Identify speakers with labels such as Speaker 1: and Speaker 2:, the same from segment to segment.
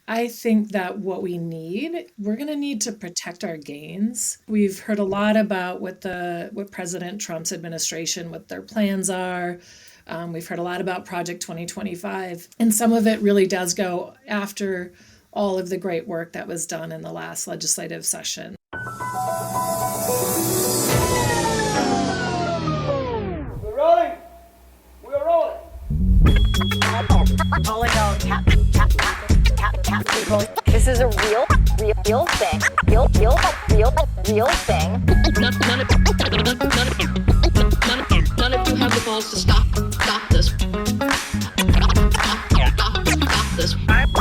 Speaker 1: I think that we're going to need to protect our gains. We've heard a lot about what President Trump's administration, what their plans are. We've heard a lot about Project 2025, and some of it really does go after all of the great work that was done in the last legislative session.
Speaker 2: We're rolling. We're rolling.
Speaker 3: Calling all cat people. This is a real thing. Real thing.
Speaker 4: None of you have the balls to stop this. Stop this.
Speaker 5: I've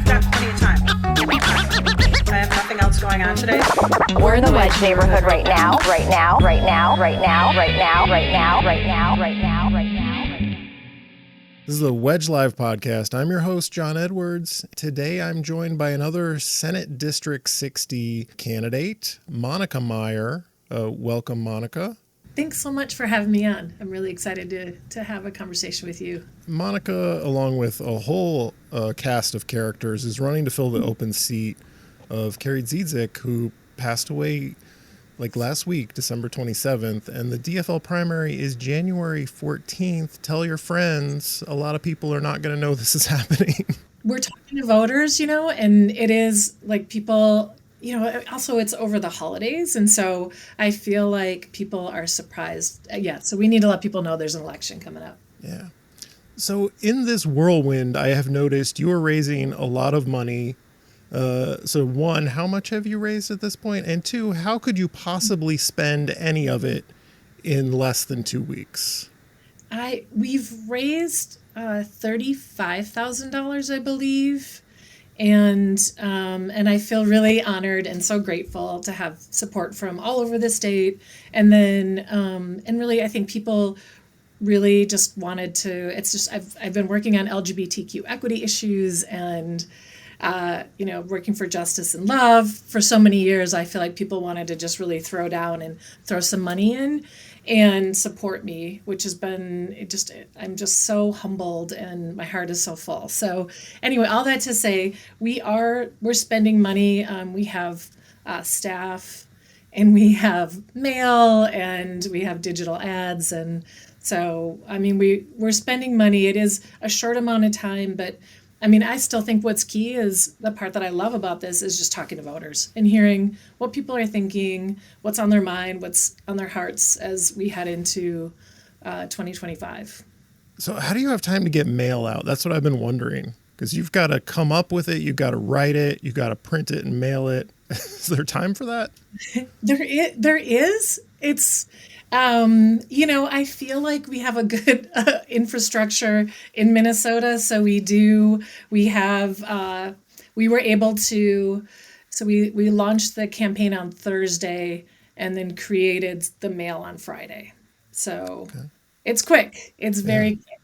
Speaker 5: got plenty of time. I have nothing else going on today.
Speaker 3: We're in the Wedge neighborhood right now.
Speaker 6: This is the Wedge Live podcast. I'm your host, John Edwards. Today, I'm joined by another Senate District 60 candidate, Monica Meyer. Welcome, Monica.
Speaker 1: Thanks so much for having me on. I'm really excited to have a conversation with you.
Speaker 6: Monica, along with a whole cast of characters, is running to fill the open seat of Carrie Zizik, who passed away last week, December 27th, and the DFL primary is January 14th. Tell your friends. A lot of people are not going to know this is happening.
Speaker 1: We're talking to voters, and it is people, also it's over the holidays. And so I feel like people are surprised. So we need to let people know there's an election coming up.
Speaker 6: Yeah. So in this whirlwind, I have noticed you are raising a lot of money. So one, how much have you raised at this point? And two, how could you possibly spend any of it in less than 2 weeks?
Speaker 1: We've raised $35,000, I believe. And I feel really honored and so grateful to have support from all over the state. And then, and really, I think people really just wanted to, I've been working on LGBTQ equity issues and working for justice and love for so many years. I feel like people wanted to just really throw down and throw some money in and support me, which has been I'm just so humbled and my heart is so full. So anyway, all that to say, we're spending money. We have staff and we have mail and we have digital ads. And so, we're spending money. It is a short amount of time, but I still think what's key is the part that I love about this is just talking to voters and hearing what people are thinking, what's on their mind, what's on their hearts as we head into 2025.
Speaker 6: So how do you have time to get mail out? That's what I've been wondering, because you've got to come up with it. You've got to write it. You've got to print it and mail it. Is there time for that?
Speaker 1: There is. It's, I feel like we have a good infrastructure in Minnesota. So we launched the campaign on Thursday and then created the mail on Friday. So It's quick. It's very quick.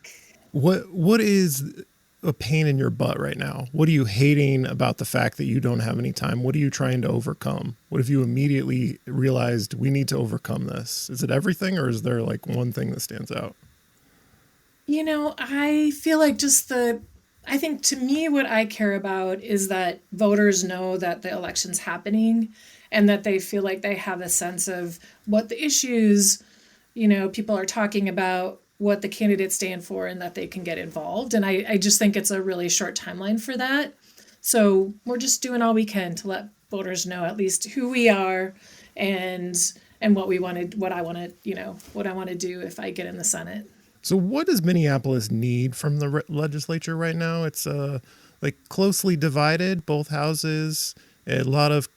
Speaker 6: What is a pain in your butt right now? What are you hating about the fact that you don't have any time? What are you trying to overcome? What have you immediately realized we need to overcome this? Is it everything, or is there one thing that stands out?
Speaker 1: I feel like I think to me, what I care about is that voters know that the election's happening and that they feel like they have a sense of what the issues, people are talking about, what the candidates stand for, and that they can get involved. And I just think it's a really short timeline for that. So we're just doing all we can to let voters know at least who we are and what I want to do if I get in the Senate.
Speaker 6: So what does Minneapolis need from the legislature right now? It's closely divided, both houses, a lot of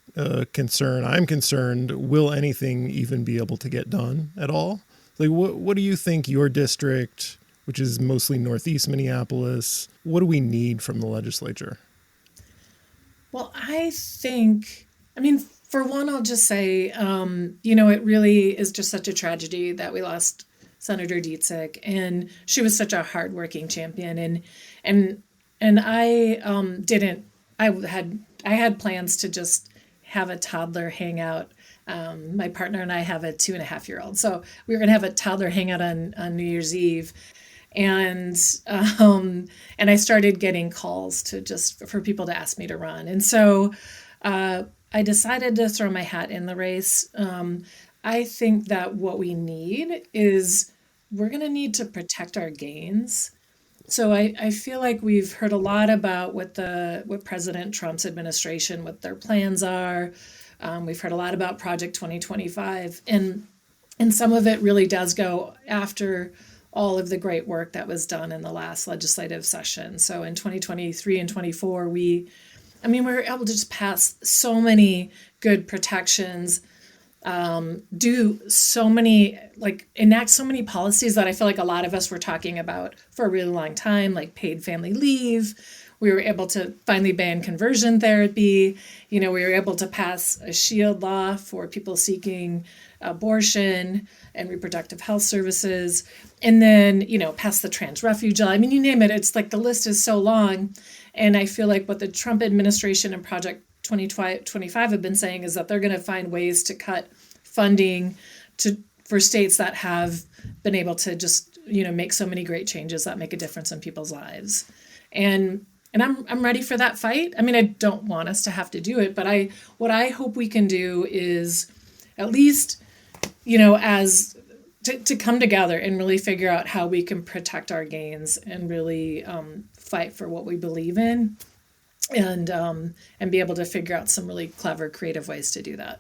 Speaker 6: concern. I'm concerned, will anything even be able to get done at all? What do you think your district, which is mostly Northeast Minneapolis, what do we need from the legislature?
Speaker 1: Well, I think, for one, I'll just say, it really is just such a tragedy that we lost Senator Dietzick, and she was such a hardworking champion. And I had plans to just have a toddler hangout. My partner and I have a 2.5-year-old. So we were going to have a toddler hangout on New Year's Eve. and um, and I started getting calls to just for people to ask me to run, and so I decided to throw my hat in the race. I think that what we need is we're going to need to protect our gains. So I feel like we've heard a lot about what President Trump's administration, what their plans are. We've heard a lot about Project 2025, and some of it really does go after all of the great work that was done in the last legislative session. So in 2023 and 24, we were able to just pass so many good protections, do so many, like enact so many policies that I feel like a lot of us were talking about for a really long time, like paid family leave. We were able to finally ban conversion therapy. We were able to pass a shield law for people seeking abortion and reproductive health services. And then, pass the trans refuge law. You name it. It's like the list is so long. And I feel like what the Trump administration and Project 2025 have been saying is that they're going to find ways to cut funding for states that have been able to just, make so many great changes that make a difference in people's lives. And I'm ready for that fight. I don't want us to have to do it, but what I hope we can do is at least, as to come together and really figure out how we can protect our gains and really fight for what we believe in, and be able to figure out some really clever, creative ways to do that.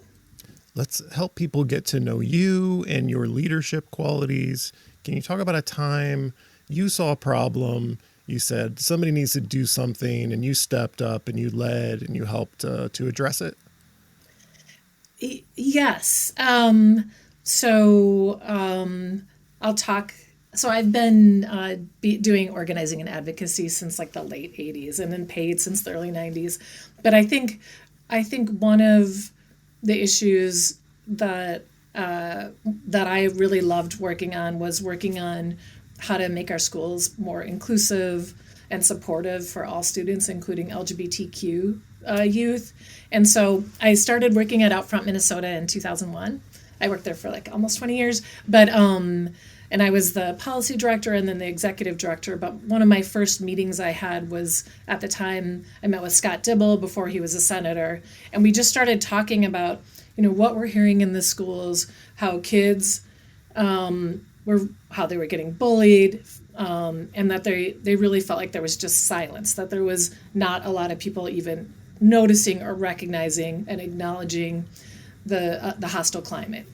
Speaker 6: Let's help people get to know you and your leadership qualities. Can you talk about a time you saw a problem, you said somebody needs to do something, and you stepped up and you led and you helped to address it?
Speaker 1: Yes. I'll talk. So I've been doing organizing and advocacy since like the late 80s, and then paid since the early 90s. But I think one of the issues that I really loved working on was working on how to make our schools more inclusive and supportive for all students, including LGBTQ youth. And so I started working at Outfront Minnesota in 2001. I worked there for like almost 20 years, but and I was the policy director and then the executive director. But one of my first meetings I had was, at the time, I met with Scott Dibble before he was a senator, and we just started talking about, what we're hearing in the schools, how kids how they were getting bullied, and that they really felt like there was just silence, that there was not a lot of people even noticing or recognizing and acknowledging the hostile climate.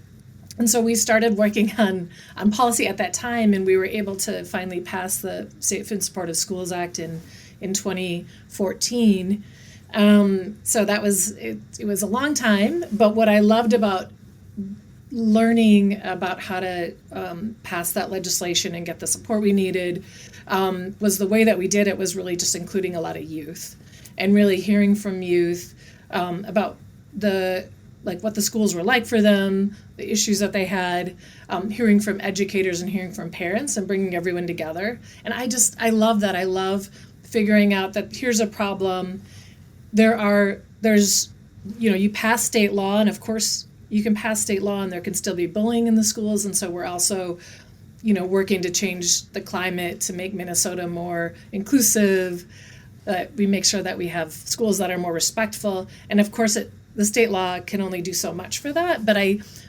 Speaker 1: And so we started working on policy at that time, and we were able to finally pass the Safe and Supportive Schools Act in 2014. So that was it was a long time, but what I loved about learning about how to pass that legislation and get the support we needed was the way that we did it was really just including a lot of youth and really hearing from youth about what the schools were like for them, the issues that they had, hearing from educators and hearing from parents and bringing everyone together. And I love that. I love figuring out that here's a problem. There's you pass state law, and of course you can pass state law and there can still be bullying in the schools. And so we're also, working to change the climate to make Minnesota more inclusive. We make sure that we have schools that are more respectful. And of course, the state law can only do so much for that. But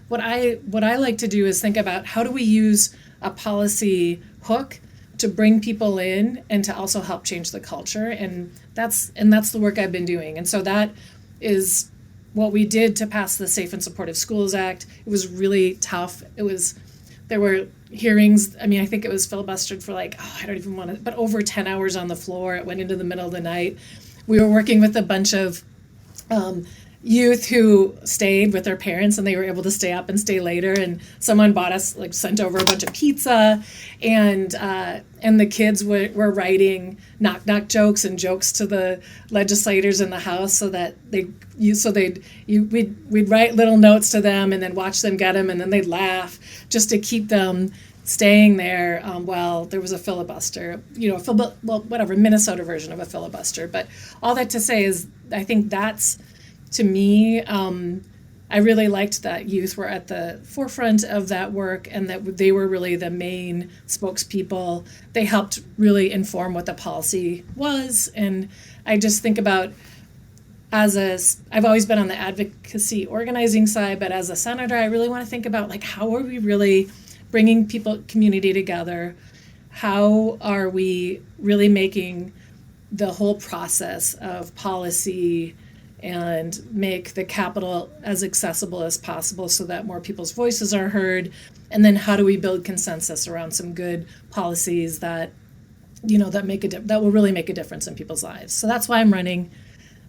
Speaker 1: what I like to do is think about how do we use a policy hook to bring people in and to also help change the culture. And that's the work I've been doing. And so that is what we did to pass the Safe and Supportive Schools Act. It was really tough. There were hearings. I think it was filibustered for I don't even want to, but over 10 hours on the floor. It went into the middle of the night. We were working with a bunch of youth who stayed with their parents, and they were able to stay up and stay later. And someone sent over a bunch of pizza, and the kids were writing knock knock jokes and jokes to the legislators in the House, so that we'd write little notes to them and then watch them get them, and then they'd laugh just to keep them staying there while there was a filibuster. Minnesota version of a filibuster. But all that to say is, I think that's, to me, I really liked that youth were at the forefront of that work and that they were really the main spokespeople. They helped really inform what the policy was. And I just think about I've always been on the advocacy organizing side, but as a senator, I really want to think about like, how are we really bringing community together? How are we really making the whole process of policy and make the Capitol as accessible as possible so that more people's voices are heard? And then how do we build consensus around some good policies that, that will really make a difference in people's lives? So that's why I'm running.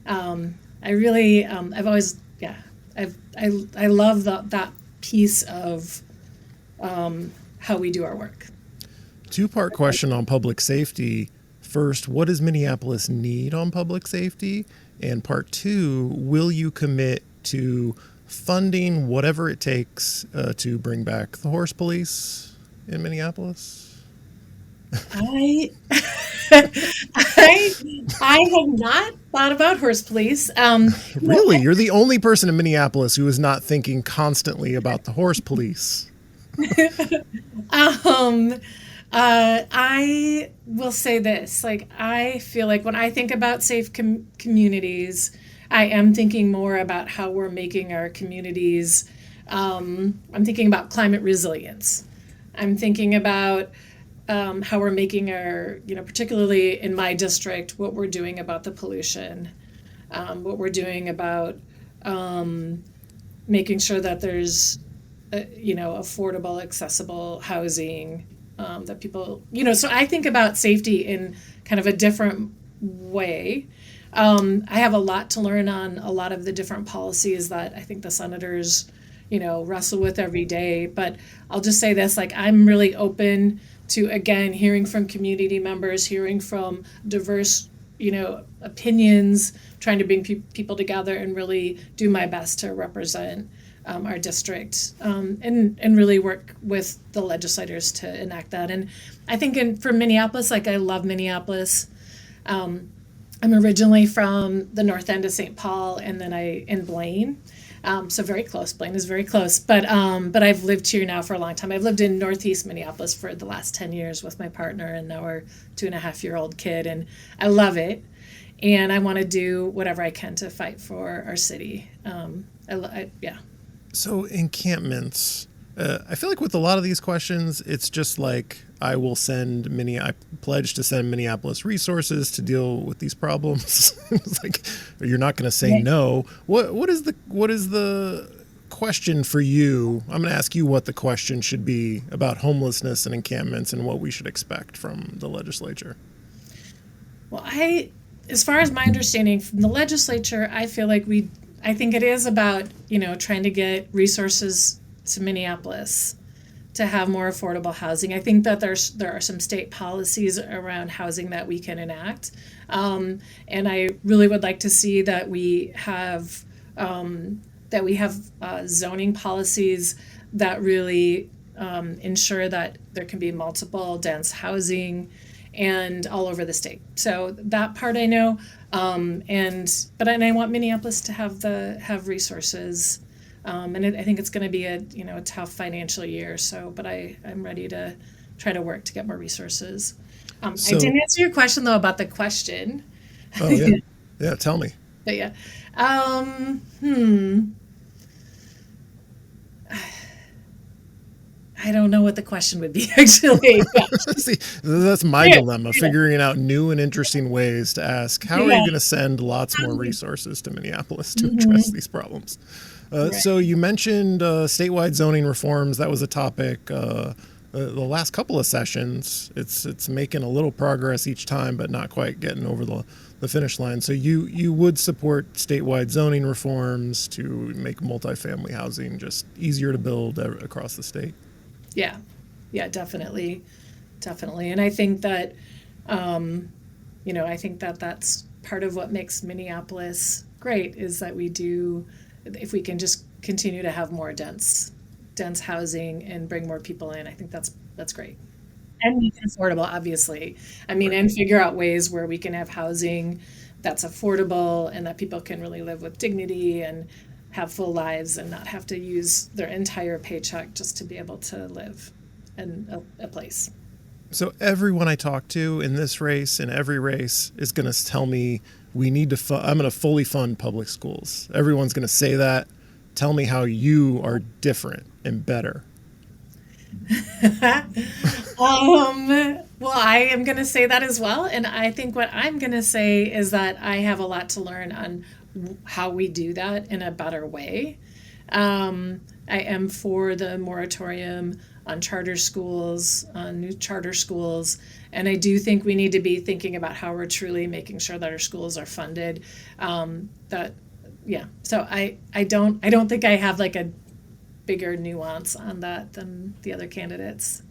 Speaker 1: I really, I've always, I love that piece of how we do our work.
Speaker 6: Two-part question on public safety. First, what does Minneapolis need on public safety? And part two, will you commit to funding whatever it takes to bring back the horse police in Minneapolis?
Speaker 1: I have not thought about horse police.
Speaker 6: Really? You're the only person in Minneapolis who is not thinking constantly about the horse police.
Speaker 1: I will say this, like, I feel like when I think about safe communities, I am thinking more about how we're making our communities, I'm thinking about climate resilience. I'm thinking about how we're making our, particularly in my district, what we're doing about the pollution, what we're doing about making sure that there's, affordable, accessible housing, that people, so I think about safety in kind of a different way. I have a lot to learn on a lot of the different policies that I think the senators, wrestle with every day. But I'll just say this, like, I'm really open to, again, hearing from community members, hearing from diverse, opinions, trying to bring people together and really do my best to represent our district, and really work with the legislators to enact that. And I think for Minneapolis, like, I love Minneapolis. I'm originally from the north end of St. Paul, and then in Blaine. So very close. Blaine is very close. But I've lived here now for a long time. I've lived in Northeast Minneapolis for the last 10 years with my partner and now our 2.5-year-old kid. And I love it. And I want to do whatever I can to fight for our city. Yeah.
Speaker 6: So encampments, I feel like with a lot of these questions, it's just like, I pledge to send Minneapolis resources to deal with these problems. It's like, you're not going to say no. What is the question for you? I'm going to ask you what the question should be about homelessness and encampments and what we should expect from the legislature.
Speaker 1: Well, as far as my understanding from the legislature, I feel like I think it is about, trying to get resources to Minneapolis to have more affordable housing. I think that there are some state policies around housing that we can enact. And I really would like to see that we have zoning policies that really ensure that there can be multiple dense housing and all over the state. So that part I know. But I want Minneapolis to have resources. And I think it's going to be a tough financial year. But I'm ready to try to work to get more resources. I didn't answer your question though about the question.
Speaker 6: Oh yeah, yeah. Tell me.
Speaker 1: But yeah, I don't know what the question would be actually.
Speaker 6: See, that's my dilemma, figuring out new and interesting ways to ask. How are you going to send lots more resources to Minneapolis to address these problems? Right. So you mentioned statewide zoning reforms. That was a topic. The last couple of sessions, it's making a little progress each time, but not quite getting over the finish line. So you would support statewide zoning reforms to make multifamily housing just easier to build across the state?
Speaker 1: Yeah, definitely. And I think that, that's part of what makes Minneapolis great is that if we can just continue to have more dense housing and bring more people in, I think that's great. And make it affordable, obviously. I mean, and figure out ways where we can have housing that's affordable and that people can really live with dignity and have full lives and not have to use their entire paycheck just to be able to live in a place.
Speaker 6: So everyone I talk to in this race, in every race, is going to tell me we need to. I'm going to fully fund public schools. Everyone's going to say that. Tell me how you are different and better.
Speaker 1: Well, I am going to say that as well. And I think what I'm going to say is that I have a lot to learn on how we do that in a better way. I am for the moratorium on charter schools, on new charter schools. And I do think we need to be thinking about how we're truly making sure that our schools are funded. So I don't think I have like a bigger nuance on that than the other candidates.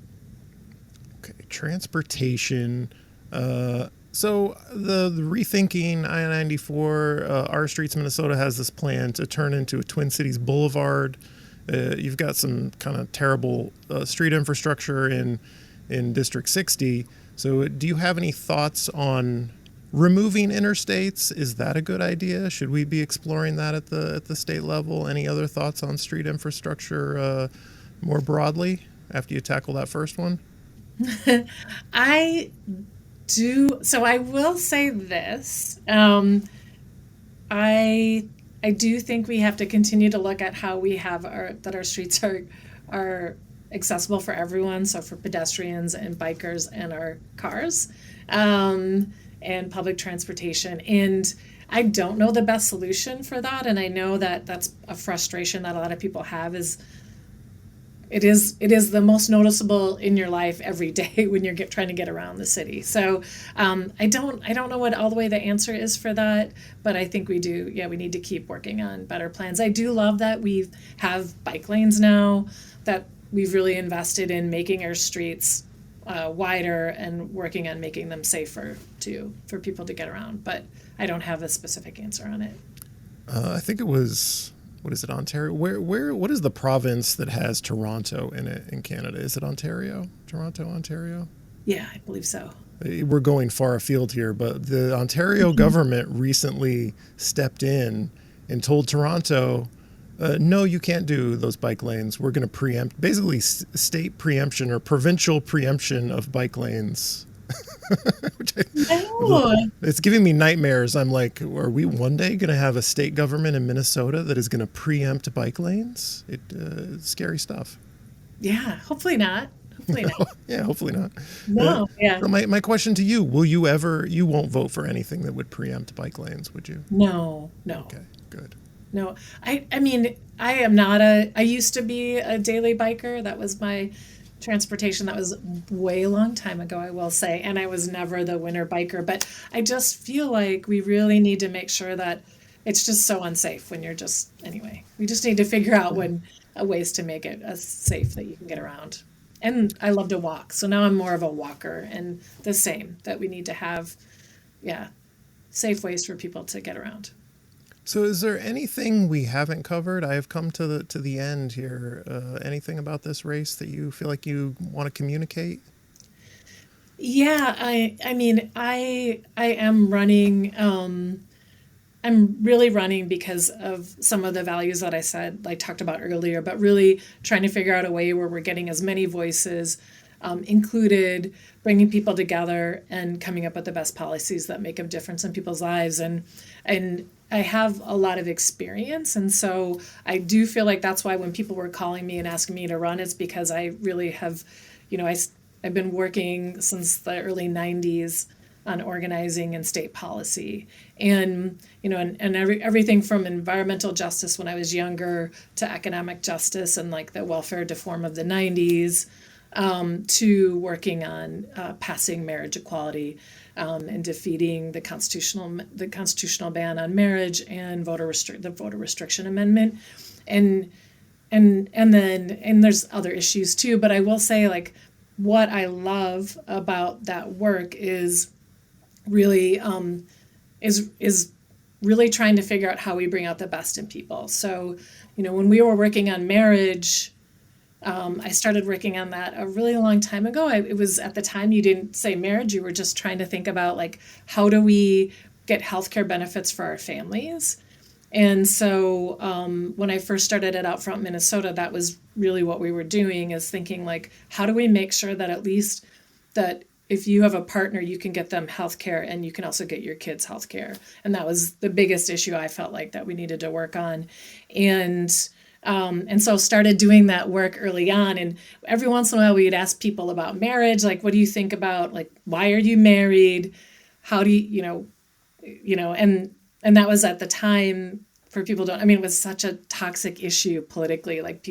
Speaker 6: Okay, transportation. So the rethinking I-94, Our Streets Minnesota has this plan to turn into a Twin Cities Boulevard. You've got some kind of terrible street infrastructure in District 60. So do you have any thoughts on removing interstates? Is that a good idea? Should we be exploring that at the state level? Any other thoughts on street infrastructure more broadly after you tackle that first one?
Speaker 1: I do. So I will say this. I do think we have to continue to look at how we have our streets are accessible for everyone. So for pedestrians and bikers and our cars, and public transportation. And I don't know the best solution for that. And I know that that's a frustration that a lot of people have is it is the most noticeable in your life every day when you're trying to get around the city. So I don't know what all the way the answer is for that, but I think we do. Yeah, we need to keep working on better plans. I do love that we have bike lanes now, that we've really invested in making our streets wider and working on making them safer too for people to get around. But I don't have a specific answer on it.
Speaker 6: I think it was. What is it, Ontario? What is the province that has Toronto in it in Canada? Is it Ontario? Toronto, Ontario?
Speaker 1: Yeah, I believe so.
Speaker 6: We're going far afield here, but the Ontario government recently stepped in and told Toronto, no, you can't do those bike lanes. We're going to preempt, basically state preemption or provincial preemption of bike lanes. It's giving me nightmares. I'm like, are we one day going to have a state government in Minnesota that is going to preempt bike lanes? It's scary stuff.
Speaker 1: Yeah, hopefully not. Hopefully not.
Speaker 6: Yeah, hopefully not.
Speaker 1: No, yeah.
Speaker 6: So my question to you, you won't vote for anything that would preempt bike lanes, would you?
Speaker 1: No.
Speaker 6: Okay, good.
Speaker 1: No, I mean, I used to be a daily biker. That was my transportation. That was way a long time ago, I will say. And I was never the winter biker. But I just feel like we really need to make sure that it's just so unsafe when you're anyway, we just need to figure out ways to make it safe that you can get around. And I love to walk. So now I'm more of a walker, and the same, that we need to have, safe ways for people to get around.
Speaker 6: So is there anything we haven't covered? I have come to the end here. Anything about this race that you feel like you want to communicate?
Speaker 1: Yeah, I mean, I am running. I'm really running because of some of the values that I talked about earlier, but really trying to figure out a way where we're getting as many voices included, bringing people together, and coming up with the best policies that make a difference in people's lives. And I have a lot of experience, and so I do feel like that's why when people were calling me and asking me to run, it's because I really have, I've been working since the early 90s on organizing and state policy, and everything from environmental justice when I was younger to economic justice and like the welfare reform of the 90s, to working on passing marriage equality and defeating the constitutional ban on marriage and the voter restriction amendment, and there's other issues too. But I will say, like, what I love about that work is really is really trying to figure out how we bring out the best in people. So, when we were working on marriage, I started working on that a really long time ago. It was at the time you didn't say marriage, you were just trying to think about, like, how do we get healthcare benefits for our families? And so when I first started at Outfront Minnesota, that was really what we were doing, is thinking like, how do we make sure that at least that if you have a partner, you can get them healthcare and you can also get your kids healthcare. And that was the biggest issue I felt like that we needed to work on. And so started doing that work early on. And every once in a while we'd ask people about marriage. Like, what do you think about, like, why are you married? How do and that was at the time, for people it was such a toxic issue politically. Like,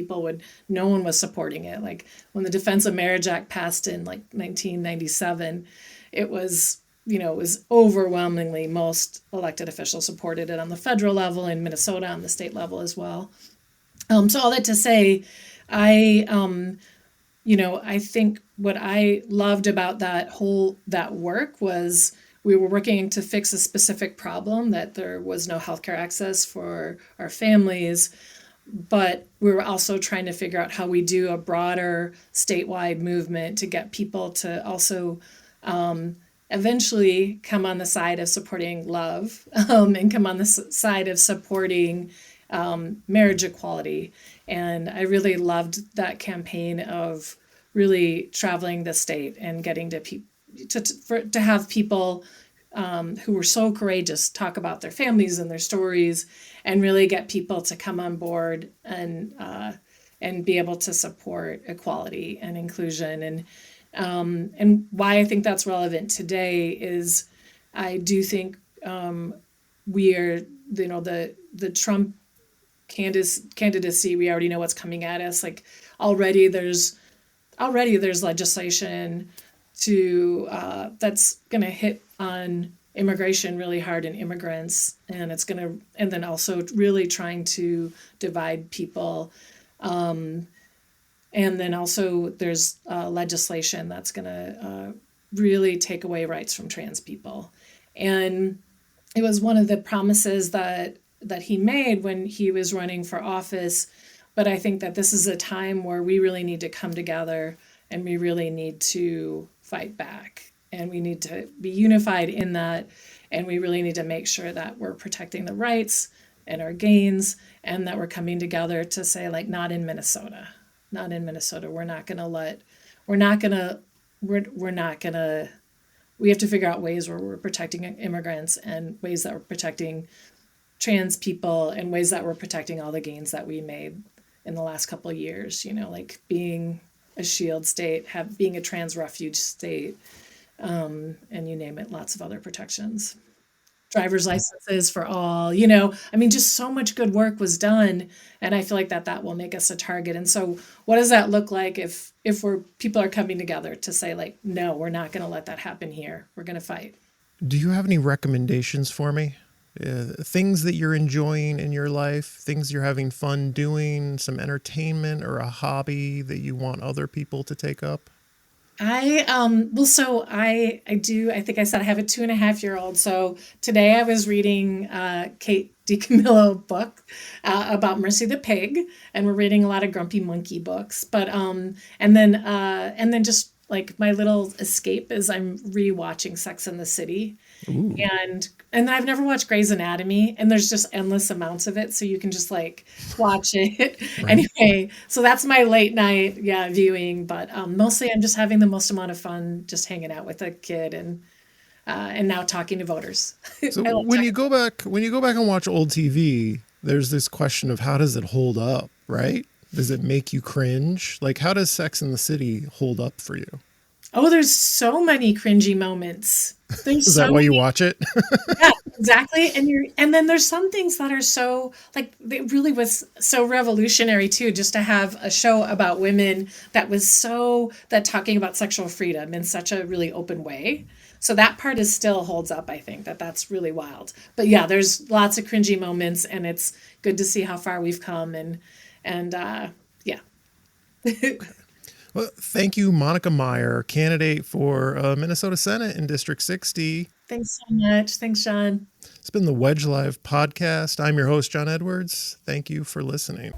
Speaker 1: no one was supporting it. Like, when the Defense of Marriage Act passed in like 1997, it was overwhelmingly most elected officials supported it on the federal level, in Minnesota on the state level as well. So all that to say, I think what I loved about that work was we were working to fix a specific problem, that there was no healthcare access for our families, but we were also trying to figure out how we do a broader statewide movement to get people to also eventually come on the side of supporting love and come on the side of supporting marriage equality. And I really loved that campaign of really traveling the state and getting to have people who were so courageous talk about their families and their stories, and really get people to come on board and be able to support equality and inclusion. And why I think that's relevant today is I do think we are, the Trump candidacy, we already know what's coming at us. Like, already there's legislation that's going to hit on immigration really hard, and immigrants, and then also really trying to divide people. And then also there's legislation that's going to really take away rights from trans people. And it was one of the promises that he made when he was running for office. But I think that this is a time where we really need to come together, and we really need to fight back, and we need to be unified in that. And we really need to make sure that we're protecting the rights and our gains, and that we're coming together to say, like, not in Minnesota. We have to figure out ways where we're protecting immigrants, and ways that we're protecting trans people, and ways that we're protecting all the gains that we made in the last couple of years, like being a shield state, being a trans refuge state, and you name it, lots of other protections. Driver's licenses for all, just so much good work was done. And I feel like that will make us a target. And so what does that look like if people are coming together to say, like, no, we're not going to let that happen here. We're going to fight.
Speaker 6: Do you have any recommendations for me? Things that you're enjoying in your life, things you're having fun doing, some entertainment or a hobby that you want other people to take up?
Speaker 1: I think I said I have a 2.5-year-old. So today I was reading Kate DiCamillo book about Mercy the pig, and we're reading a lot of Grumpy Monkey books. But and then just like my little escape is I'm rewatching Sex and the City. Ooh. And I've never watched Grey's Anatomy, and there's just endless amounts of it, so you can just like watch it. Right. Anyway, so that's my late night viewing, but mostly I'm just having the most amount of fun just hanging out with a kid and now talking to voters.
Speaker 6: So when you go back and watch old TV, there's this question of how does it hold up, right? Does it make you cringe? Like, how does Sex and the City hold up for you?
Speaker 1: Oh, there's so many cringy moments.
Speaker 6: Is that why you watch it?
Speaker 1: Yeah, exactly. And then there's some things that are so, like, it really was so revolutionary too, just to have a show about women that talking about sexual freedom in such a really open way. So that part still holds up. I think that's really wild. But yeah, there's lots of cringy moments, and it's good to see how far we've come. And yeah.
Speaker 6: Well, thank you, Monica Meyer, candidate for Minnesota Senate in District 60.
Speaker 1: Thanks so much. Thanks, John.
Speaker 6: It's been the Wedge Live podcast. I'm your host, John Edwards. Thank you for listening.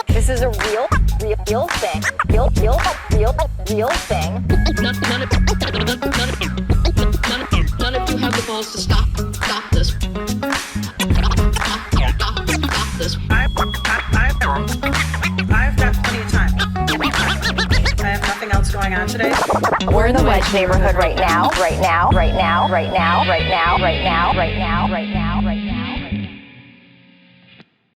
Speaker 3: This is a real thing. Real thing.
Speaker 4: None of you
Speaker 3: We're in the Wedge neighborhood right now, right now, right now, right now, right now, right now, right now, right now.